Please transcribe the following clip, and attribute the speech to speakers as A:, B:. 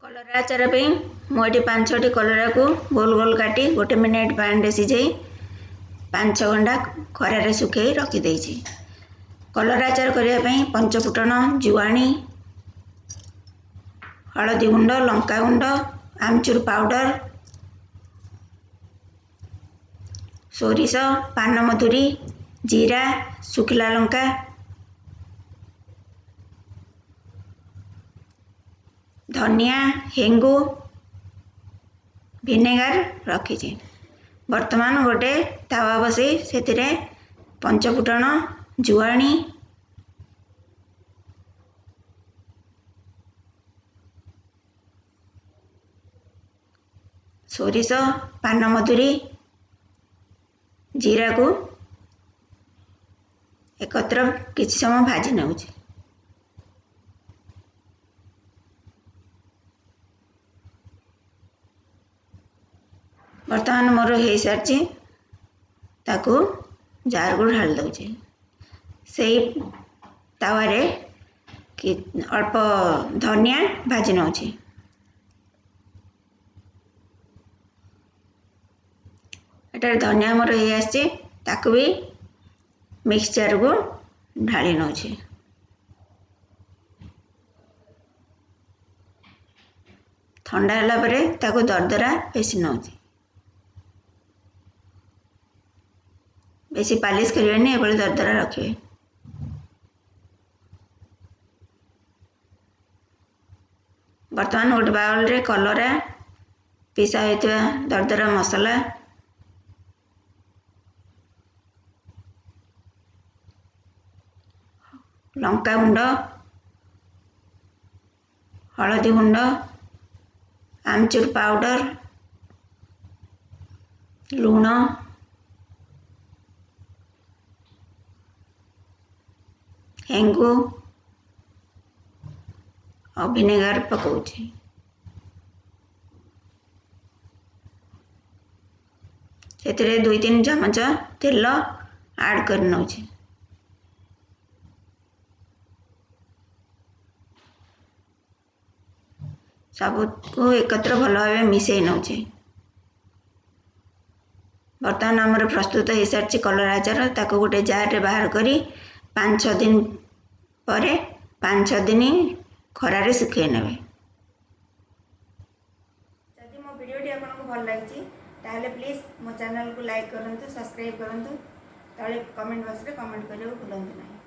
A: कलरा आचार मुझे 5-6टी कलरा को गोल गोल काटी 1 मिनिट पानी सिझे 5-6 घंटा खरारे सुखे रखिदे। कलरा आचार करने पंचफुटन, जुआणी, हलदी गुंड, लंका गुंड, आमचूर पाउडर, सोरिष, पानमधुरी, जीरा, सुखिला लंका, धनिया, हेंगु, विनेगार रखी। वर्तमान गोटे तावा बसई से पंचफुटन, जुआणी, सोरिष, पानमधुरी, जीरा को एकत्र किसी समय भाजी नौचे। वर्तमान मोर हो सारी ताकू जार को ढाल दौचे। से तावारे कि अल्प धनिया भाजी नौचे। एटार धनिया मोर हो आसी ताकू भी मिक्सचर को ढाली नौचे। ठंडा होला परे ताकू दरदरा पेसी नौचे। बेसी पालिश करें ये दरदरा रखिए। बर्तमान गोटे बाउल रे कलरा, पिसा होता दरदरा मसला, लंका गुंड, हलदी गुंड, आमचूर पाउडर, लूण, हेंगु और विनेगार पकाउछि। सेतिरे 2-3 चमच तेल ऐड कर नौछि। सबको एकत्र भल भाव मिसई नौचे। बर्तमान आमर प्रस्तुत हो सारी कलरा आचार। ताको गोटे जार रे बाहर करी 5-6 दिन परे 5-6 दिन खरारे सुखे नेबे। जदि मो वीडियोटी आपको भल लगी ताहले प्लीज मो चैनल को लाइक करंतु, सब्सक्राइब करंतु, तले कमेंट बॉक्स रे कमेंट करियो भूलंतु नहीं।